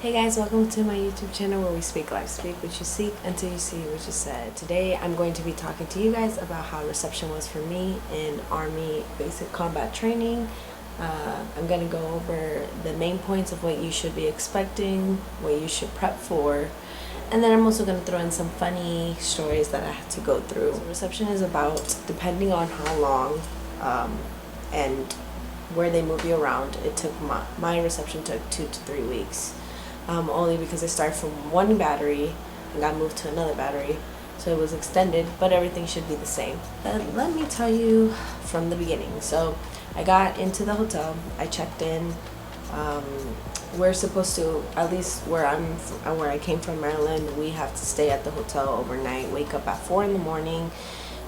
Hey guys, welcome to my YouTube channel where we speak life. Speak what you seek until you see what you said. Today I'm going to be talking to you guys about how reception was for me in Army basic combat training. I'm going to go over the main points of what you should be expecting, what you should prep for, and then I'm also going to throw in some funny stories that I had to go through. So reception is about, depending on how long and where they move you around, it took my reception took 2 to 3 weeks. Only because I started from one battery and got moved to another battery, so it was extended, but everything should be the same. Let me tell you from the beginning. So I got into the hotel, I checked in. We're supposed to, at least where I came from, Maryland, we have to stay at the hotel overnight, wake up at 4 in the morning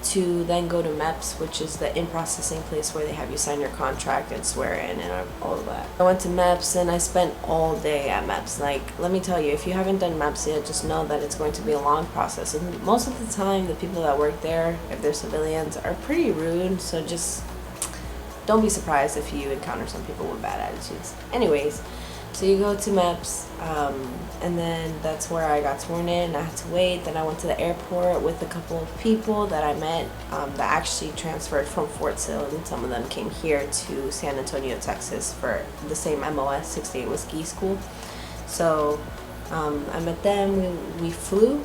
to then go to MEPS, which is the in-processing place where they have you sign your contract and swear in and all of that. I went to MEPS and I spent all day at MEPS. Like, let me tell you, if you haven't done MEPS yet, just know that it's going to be a long process. And most of the time, the people that work there, if they're civilians, are pretty rude. So just don't be surprised if you encounter some people with bad attitudes. Anyways, so you go to MEPS, and then that's where I got sworn in. I had to wait. Then I went to the airport with a couple of people that I met that actually transferred from Fort Sill, and some of them came here to San Antonio, Texas for the same MOS 68 Whiskey School. So I met them. We flew,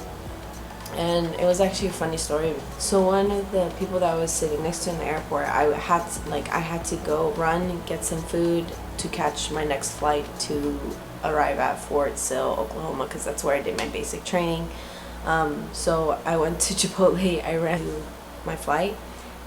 and it was actually a funny story. So one of the people that I was sitting next to in the airport, I had to go run and get some food to catch my next flight to arrive at Fort Sill, Oklahoma, because that's where I did my basic training. So I went to Chipotle. I ran my flight,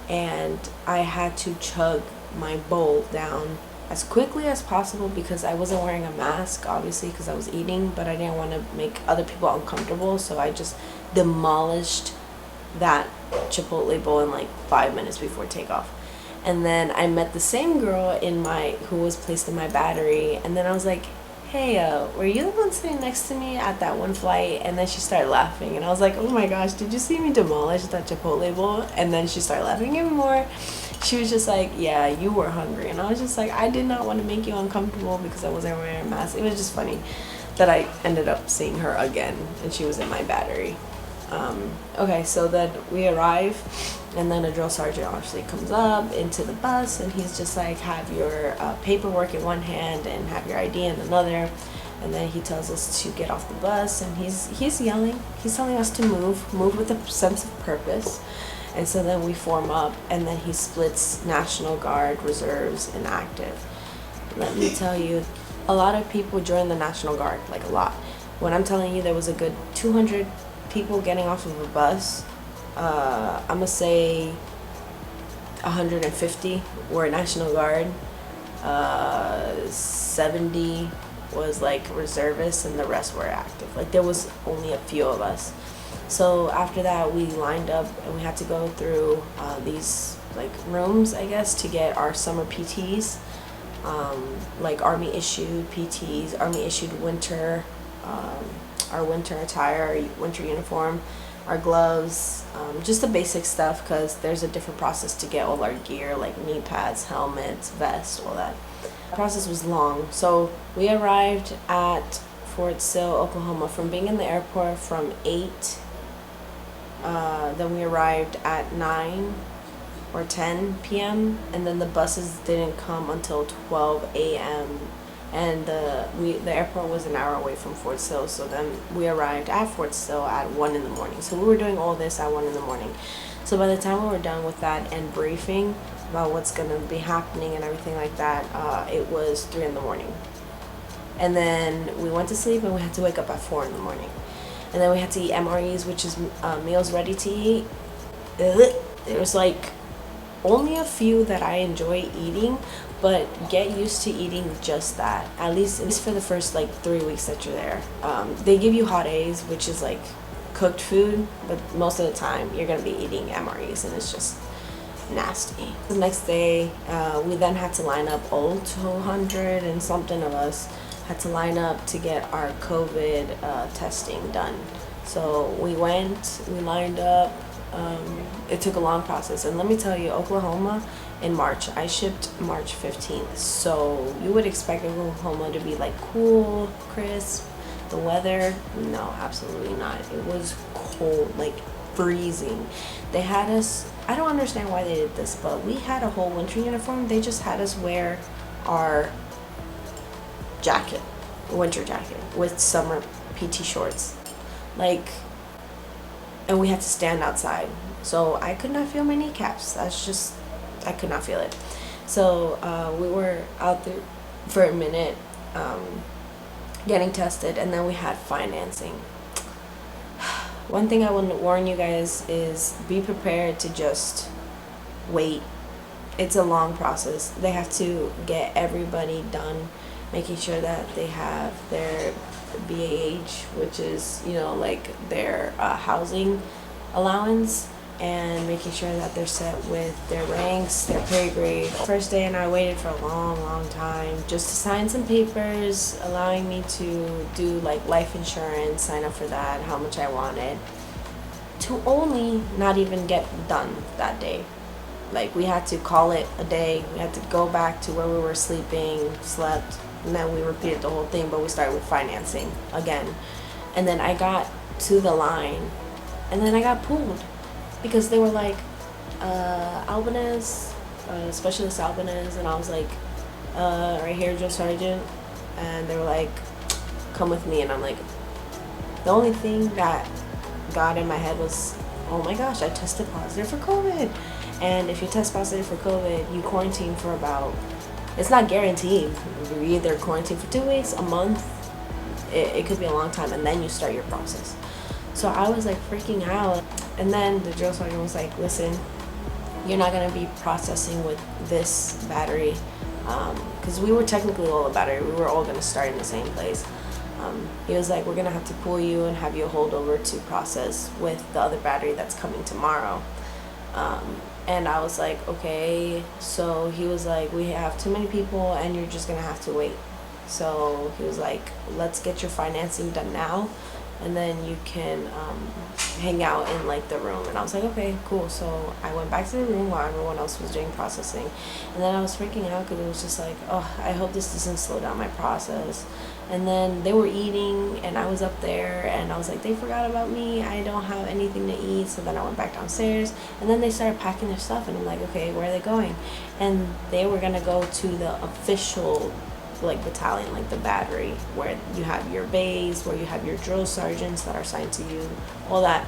and I had to chug my bowl down as quickly as possible because I wasn't wearing a mask, obviously, because I was eating, but I didn't want to make other people uncomfortable, so I just demolished that Chipotle bowl in like 5 minutes before takeoff. And then I met the same girl who was placed in my battery, and then I was like, hey, were you the one sitting next to me at that one flight? And then she started laughing, and I was like, oh my gosh, did you see me demolish that Chipotle bowl? And then she started laughing even more. She was just like, yeah, you were hungry. And I was just like, I did not want to make you uncomfortable because I wasn't wearing a mask. It was just funny that I ended up seeing her again, and she was in my battery. Okay, so then we arrive, and then a drill sergeant obviously comes up into the bus, and he's just like, have your paperwork in one hand and have your ID in another. And then he tells us to get off the bus, and he's yelling. He's telling us to move with a sense of purpose. And so then we form up, and then he splits National Guard, reserves, and active. Let me tell you, a lot of people join the National Guard, like a lot. When I'm telling you there was a good 200 people getting off of a bus, I'm gonna say 150 were National Guard, 70 was like reservists, and the rest were active. Like, there was only a few of us. So after that, we lined up, and we had to go through these like rooms, I guess, to get our summer PTs, like Army issued PTs, Army issued winter, our winter attire, our winter uniform, our gloves, just the basic stuff, because there's a different process to get all our gear, like knee pads, helmets, vest, all that. The process was long. So we arrived at Fort Sill, Oklahoma, from being in the airport from 8. Then we arrived at 9 or 10 p.m. and then the buses didn't come until 12 a.m. and the airport was an hour away from Fort Sill. So then we arrived at Fort Sill at 1 in the morning. So we were doing all this at 1 in the morning. So by the time we were done with that and briefing about what's going to be happening and everything like that, it was 3 in the morning. And then we went to sleep, and we had to wake up at 4 in the morning. And then we had to eat MREs, which is meals ready to eat. There was like only a few that I enjoy eating, but get used to eating just that. At least for the first like 3 weeks that you're there. They give you hot A's, which is like cooked food, but most of the time you're gonna be eating MREs, and it's just nasty. The next day, we then had to line up. All 200 and something of us had to line up to get our COVID testing done. So we lined up. It took a long process, and let me tell you, Oklahoma in March, I shipped March 15th, so you would expect Oklahoma to be like cool, crisp, The weather, no, absolutely not. It was cold, like freezing. They had us, I don't understand why they did this, but we had a whole winter uniform. They just had us wear our jacket, winter jacket, with summer PT shorts. Like, and we had to stand outside. So I could not feel my kneecaps. That's just, I could not feel it. So we were out there for a minute getting tested, and then we had financing. One thing I want to warn you guys is be prepared to just wait. It's a long process. They have to get everybody done, making sure that they have their BAH, which is, you know, like their housing allowance, and making sure that they're set with their ranks, their pay grade. First day, and I waited for a long time just to sign some papers allowing me to do like life insurance, sign up for that, how much I wanted, to only not even get done that day. Like, we had to call it a day. We had to go back to where we were sleeping, slept, and then we repeated the whole thing, but we started with financing again. And then I got to the line, and then I got pulled because they were like, Albanese, Specialist Albanese, and I was like, right here, Joe Sergeant. And they were like, come with me. And I'm like, the only thing that got in my head was, oh my gosh, I tested positive for COVID. And if you test positive for COVID, you quarantine for about, it's not guaranteed. You either quarantine for 2 weeks, a month, it could be a long time, and then you start your process. So I was like freaking out. And then the drill sergeant was like, listen, you're not going to be processing with this battery. Because we were technically all a battery. We were all going to start in the same place. He was like, we're going to have to pull you and have you hold over to process with the other battery that's coming tomorrow. And I was like, okay. So he was like, we have too many people and you're just going to have to wait. So he was like, let's get your financing done now, and then you can hang out in like the room. And I was like, okay, cool. So I went back to the room while everyone else was doing processing. And then I was freaking out because it was just like, oh, I hope this doesn't slow down my process. And then they were eating, and I was up there, and I was like, they forgot about me. I don't have anything to eat. So then I went back downstairs, and then they started packing their stuff, and I'm like, okay, where are they going? And they were gonna go to the official like battalion, like the battery, where you have your bays, where you have your drill sergeants that are assigned to you, all that.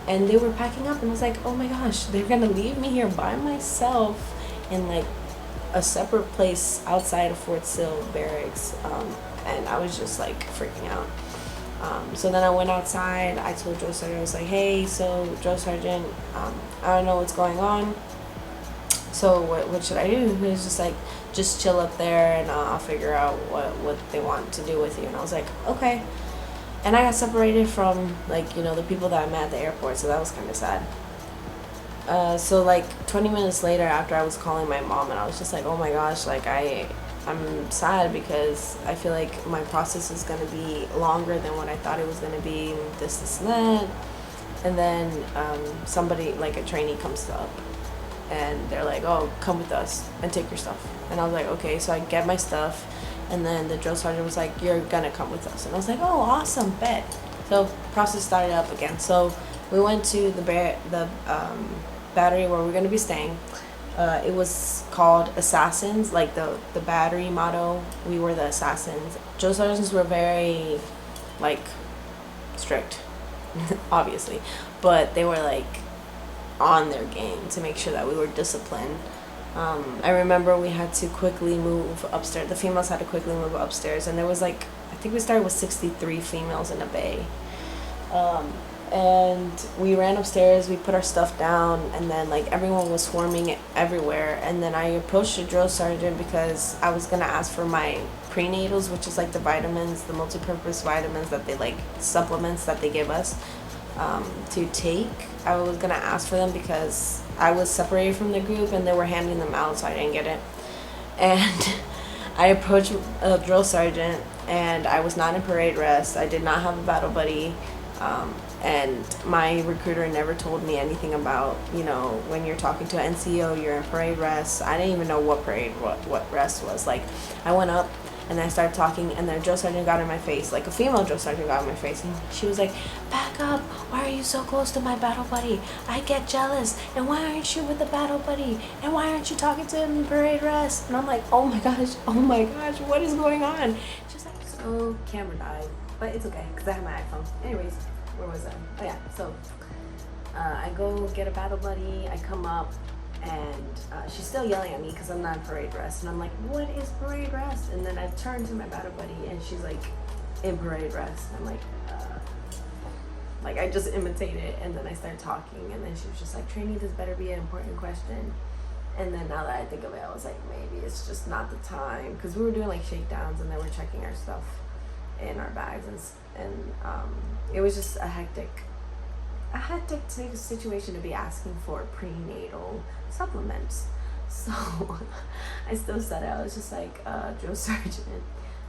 And they were packing up, and I was like, oh my gosh, they're gonna leave me here by myself in like a separate place outside of Fort Sill barracks. And I was just like freaking out. So then I went outside. I told drill sergeant, I was like, hey, so drill sergeant, I don't know what's going on, so what should I do? He was just like, just chill up there, and I'll figure out what they want to do with you. And I was like, okay. And I got separated from, like, you know, the people that I met at the airport, so that was kind of sad. So like 20 minutes later, after I was calling my mom, and I was just like, oh my gosh, like I'm sad because I feel like my process is going to be longer than what I thought it was going to be, this and that. And then somebody, like a trainee, comes up, and they're like, oh, come with us and take your stuff. And I was like, okay. So I get my stuff, and then the drill sergeant was like, you're gonna come with us. And I was like, oh, awesome, bet. So process started up again. So we went to the battery where we're gonna be staying. It was called Assassins, like the battery motto. We were the Assassins. Drill sergeants were very like strict, obviously, but they were like on their game to make sure that we were disciplined. I remember we had to quickly move upstairs. The females had to quickly move upstairs, and there was like, I think we started with 63 females in a bay. And we ran upstairs, we put our stuff down, and then like everyone was swarming everywhere. And then I approached the drill sergeant because I was gonna ask for my prenatals, which is like the vitamins, the multi-purpose vitamins that they like, supplements that they give us to take. I was gonna ask for them because I was separated from the group and they were handing them out, so I didn't get it. And I approached a drill sergeant, and I was not in parade rest. I did not have a battle buddy. And my recruiter never told me anything about, you know, when you're talking to an NCO, you're in parade rest. I didn't even know what rest was. Like, I went up, And I started talking, and then drill sergeant got in my face, like a female drill sergeant got in my face, and she was like, "Back up! Why are you so close to my battle buddy? I get jealous. And why aren't you with the battle buddy? And why aren't you talking to him in parade rest?" And I'm like, oh my gosh, what is going on? She's like, so camera died, but it's okay because I have my iPhone. Anyways, where was I? Oh yeah, so I go get a battle buddy. I come up, and she's still yelling at me because I'm not in parade rest, and I'm like, what is parade rest? And then I turn to my battle buddy, and she's like, in parade rest. I'm like I just imitated, and then I started talking, and then she was just like, "Trainee, this better be an important question." And then now that I think of it, I was like, maybe it's just not the time, because we were doing like shakedowns, and then we're checking our stuff in our bags, and it was just a hectic situation to be asking for prenatal supplements. So I still said it. I was just like, drill sergeant,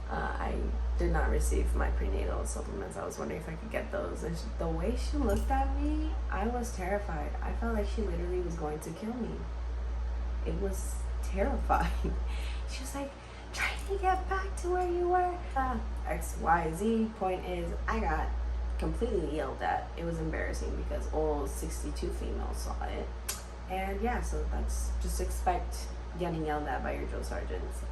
I did not receive my prenatal supplements. I was wondering if I could get those. And the way she looked at me, I was terrified. I felt like she literally was going to kill me. It was terrifying. She was like, trying to get back to where you were. X, Y, Z. Point is, I got completely yelled at. It was embarrassing because all 62 females saw it. And yeah, so that's, just expect getting yelled at by your drill sergeants.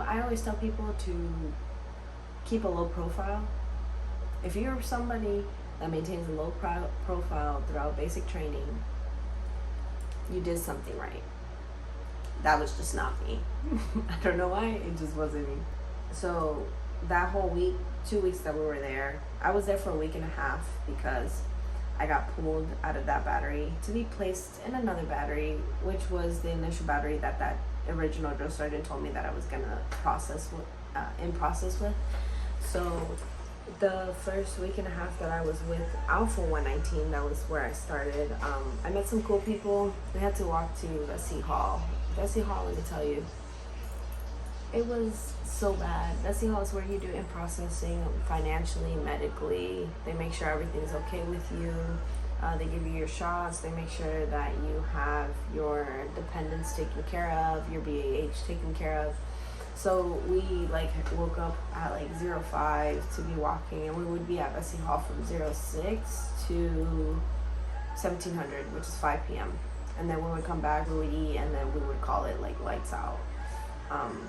I always tell people to keep a low profile. If you're somebody that maintains a low profile throughout basic training, you did something right. That was just not me. I don't know why, it just wasn't me. So that whole week, 2 weeks that we were there, I was there for a week and a half because I got pulled out of that battery to be placed in another battery, which was the initial battery that original drill sergeant told me that I was gonna process with. So the first week and a half that I was with Alpha 119, that was where I started. I met some cool people. We had to walk to Vesey Hall. Vesey Hall, let me tell you, it was so bad. Vesey Hall is where you do in processing financially, medically. They make sure everything's okay with you. They give you your shots. They make sure that you have your dependents taken care of, your BAH taken care of. So we woke up at 05 to be walking, and we would be at Vesey Hall from 06 to 1700, which is 5 p.m. And then when we come back, we would eat, and then we would call it lights out.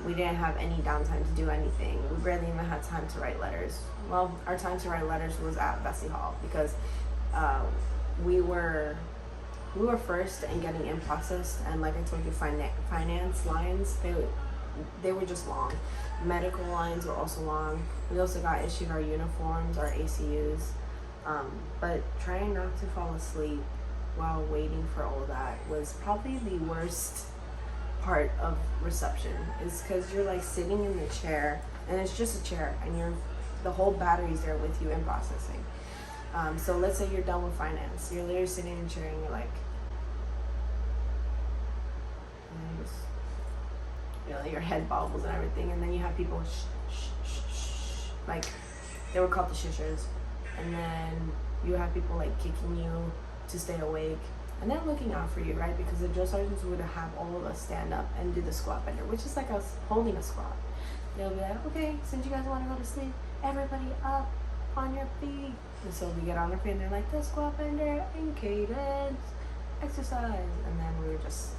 We didn't have any downtime to do anything. We barely even had time to write letters. Well, our time to write letters was at Vesey Hall because we were first in getting in processed, and like I told you, finance lines, they were just long. Medical lines were also long. We also got issued our uniforms, our ACUs, but trying not to fall asleep while waiting for all that was probably the worst part of reception, is because you're sitting in the chair, and it's just a chair, and the whole battery's there with you in processing. So let's say you're done with finance, you're literally sitting in a chair, and you're your head bobbles and everything, and then you have people they were called the shishers, and then you have people kicking you to stay awake, and they're looking out for you, right? Because the drill sergeants would have all of us stand up and do the squat bender, which is like us holding a squat. They'll be like, okay, since you guys want to go to sleep, everybody up on your feet. And so we get on our feet, and they're like, the squat bender in cadence exercise, and then we would just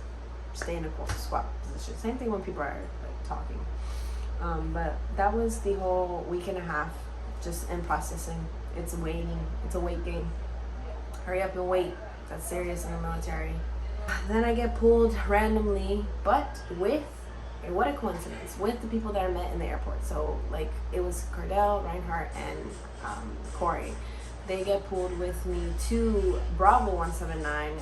stay in a cool squat position. Same thing when people are talking. But that was the whole week and a half, just in processing. It's waiting. It's a wait game. Hurry up and wait. That's serious in the military. Then I get pulled randomly, but what a coincidence, with the people that I met in the airport. So it was Cardell, Reinhardt, and Corey. They get pulled with me to Bravo 179,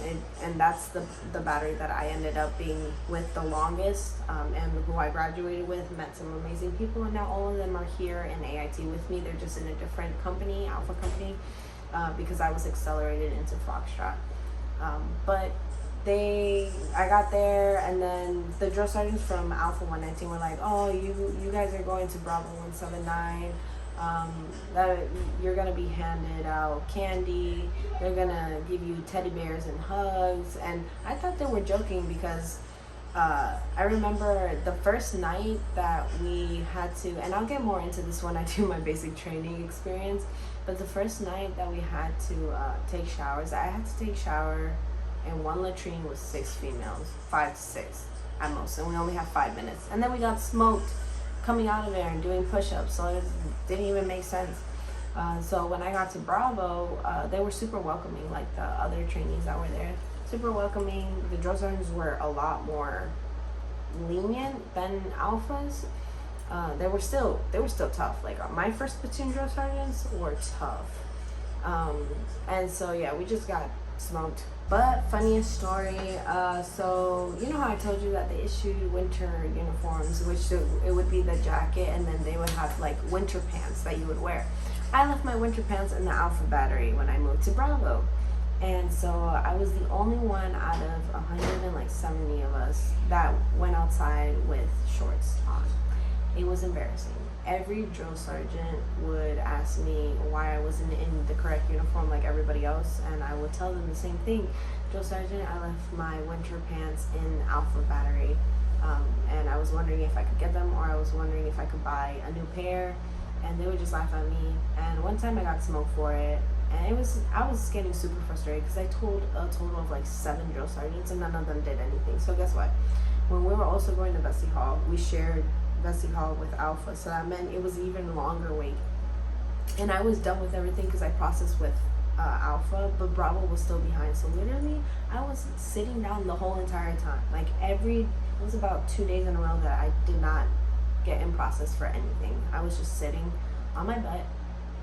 and that's the battery that I ended up being with the longest, and who I graduated with, met some amazing people, and now all of them are here in AIT with me. They're just in a different company, Alpha company, because I was accelerated into Foxtrot. But I got there, and then the drill sergeants from Alpha 119 were like, oh, you guys are going to Bravo 179. That you're gonna be handed out candy, they're gonna give you teddy bears and hugs. And I thought they were joking because I remember the first night that we had to, and I'll get more into this when I do my basic training experience, but the first night that we had to take showers, I had to take shower in one latrine with 6 females, 5 to 6 at most, and we only have 5 minutes. And then we got smoked coming out of there and doing push-ups, so it didn't even make sense. So when I got to Bravo, they were super welcoming, like the other trainees that were there. Super welcoming. The drill sergeants were a lot more lenient than alphas. They were still tough. Like my first platoon drill sergeants were tough. And so yeah, we just got smoked. But funniest story, so you know how I told you that they issued winter uniforms, which it would be the jacket, and then they would have like winter pants that you would wear. I left my winter pants in the Alpha Battery when I moved to Bravo. And so I was the only one out of 170 of us that went outside with shorts on. It was embarrassing. Every drill sergeant would ask me why I wasn't in the correct uniform like everybody else, and I would tell them the same thing. Drill sergeant, I left my winter pants in Alpha Battery, and I was wondering if I could get them, or I was wondering if I could buy a new pair, and they would just laugh at me. And one time I got smoked for it, and I was getting super frustrated because I told a total of like 7 drill sergeants, and none of them did anything. So guess what? When we were also going to Vesty Hall, we shared Vesty Hall with Alpha, so that meant it was even longer wait. And I was done with everything because I processed with Alpha, but Bravo was still behind. So literally, I was sitting down the whole entire time. Like it was about 2 days in a row that I did not get in process for anything. I was just sitting on my butt,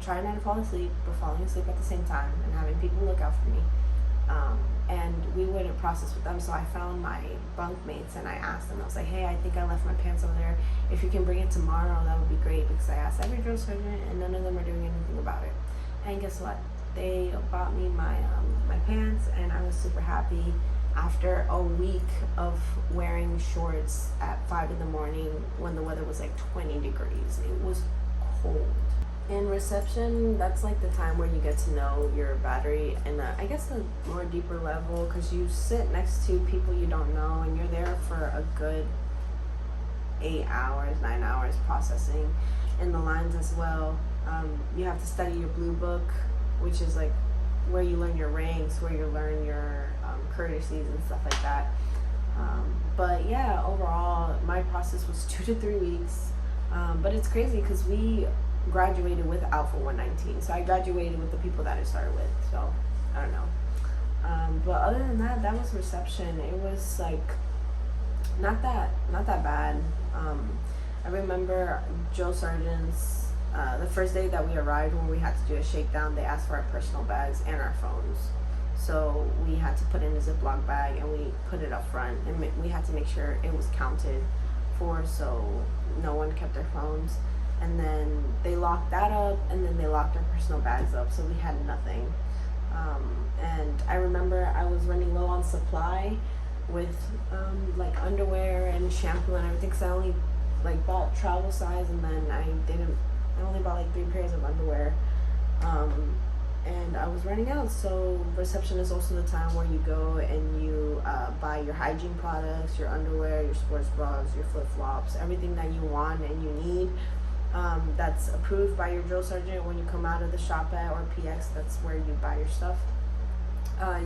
trying not to fall asleep, but falling asleep at the same time, and having people look out for me. And we wouldn't process with them, so I found my bunk mates and I asked them, I was like, hey, I think I left my pants over there. If you can bring it tomorrow, that would be great, because I asked every drill sergeant and none of them are doing anything about it. And guess what? They bought me my pants, and I was super happy. After a week of wearing shorts at 5 in the morning when the weather was like 20 degrees, it was cold. In reception, that's like the time where you get to know your battery, and I guess a more deeper level, because you sit next to people you don't know, and you're there for a good 8 hours, 9 hours processing in the lines as well. You have to study your blue book, which is like where you learn your ranks, where you learn your courtesies and stuff like that. But yeah, overall, my process was 2 to 3 weeks. But it's crazy because we graduated with Alpha 119, so I graduated with the people that I started with, so I don't know. But other than that, that was reception. It was like not that bad. I remember drill sergeants, the first day that we arrived, when we had to do a shakedown, they asked for our personal bags and our phones. So we had to put in a Ziploc bag and we put it up front, and we had to make sure it was counted for, so no one kept their phones. And then they locked that up, and then they locked our personal bags up, so we had nothing. And I remember I was running low on supply with like underwear and shampoo and everything, because I only like bought travel size, and then I only bought like 3 pairs of underwear. And I was running out, so reception is also the time where you go and you buy your hygiene products, your underwear, your sports bras, your flip-flops, everything that you want and you need. That's approved by your drill sergeant when you come out of the shop at, or PX, that's where you buy your stuff.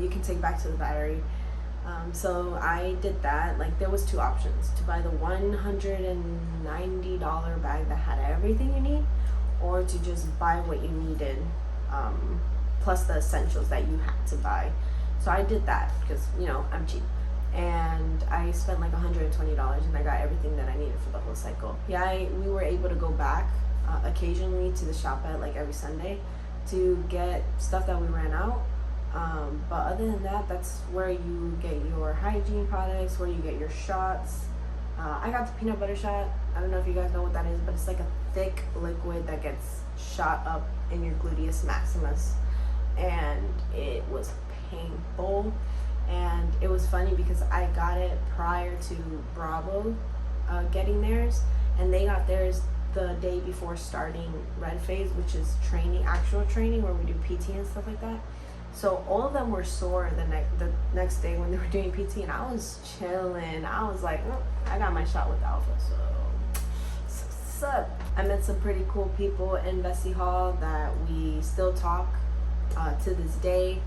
You can take back to the battery. So I did that. Like, there was 2 options: to buy the $190 bag that had everything you need, or to just buy what you needed, plus the essentials that you had to buy. So I did that because, you know, I'm cheap. And I spent like $120, and I got everything that I needed for the whole cycle. Yeah, we were able to go back occasionally to the shop at like every Sunday to get stuff that we ran out. But other than that, that's where you get your hygiene products, where you get your shots. I got the peanut butter shot. I don't know if you guys know what that is, but it's like a thick liquid that gets shot up in your gluteus maximus, and it was painful. And it was funny because I got it prior to Bravo getting theirs, and they got theirs the day before starting red phase, which is training, actual training where we do PT and stuff like that. So all of them were sore the next day when they were doing PT, and I was chilling. I was like, oh, I got my shot with Alpha, so sup. I met some pretty cool people in Bessie Hall that we still talk to this day.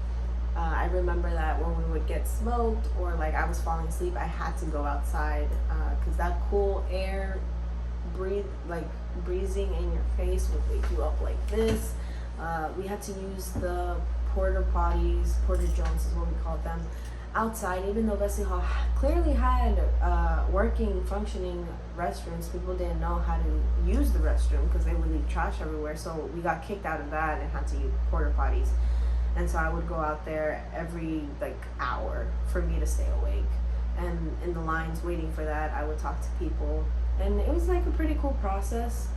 I remember that when we would get smoked or like I was falling asleep, I had to go outside because that cool air breezing in your face would wake you up like this. We had to use the porta potties, porta johns is what we called them, outside. Even though Bessie Hall clearly had working, functioning restrooms, people didn't know how to use the restroom because they would leave trash everywhere. So we got kicked out of that and had to use porta potties. And so I would go out there every hour for me to stay awake. And in the lines waiting for that, I would talk to people. And it was a pretty cool process.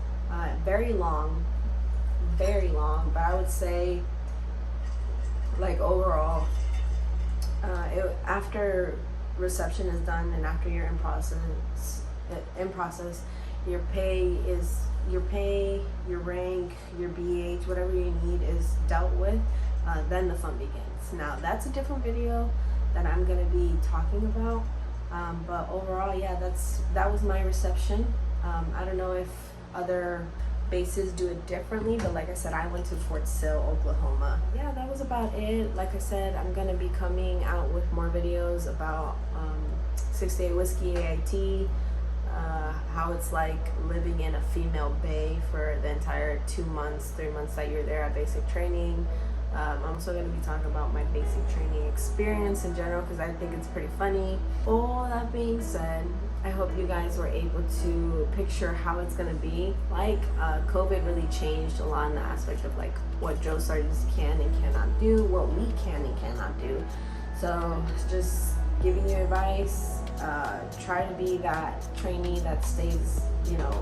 Very long, but I would say overall, after reception is done and after you're in process, your pay, your rank, your BH, whatever you need is dealt with. Then the fun begins. Now that's a different video that I'm gonna be talking about. But overall, yeah, that was my reception. I don't know if other bases do it differently, but like I said, I went to Fort Sill, Oklahoma. Yeah, that was about it. Like I said, I'm gonna be coming out with more videos about 6-day whiskey AIT, how it's like living in a female bay for the entire 2 months, 3 months that you're there at basic training. I'm also going to be talking about my basic training experience in general because I think it's pretty funny. All that being said, I hope you guys were able to picture how it's going to be. COVID really changed a lot in the aspect of what drill sergeants can and cannot do, what we can and cannot do. So just giving you advice, try to be that trainee that stays,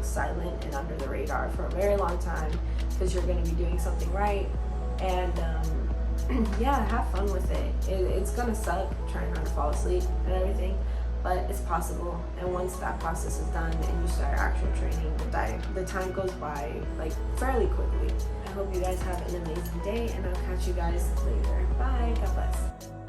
silent and under the radar for a very long time because you're going to be doing something right. And yeah, have fun with it. It's gonna suck trying not to fall asleep and everything, but it's possible. And once that process is done and you start actual training, the time goes by fairly quickly. I hope you guys have an amazing day, and I'll catch you guys later. Bye. God bless.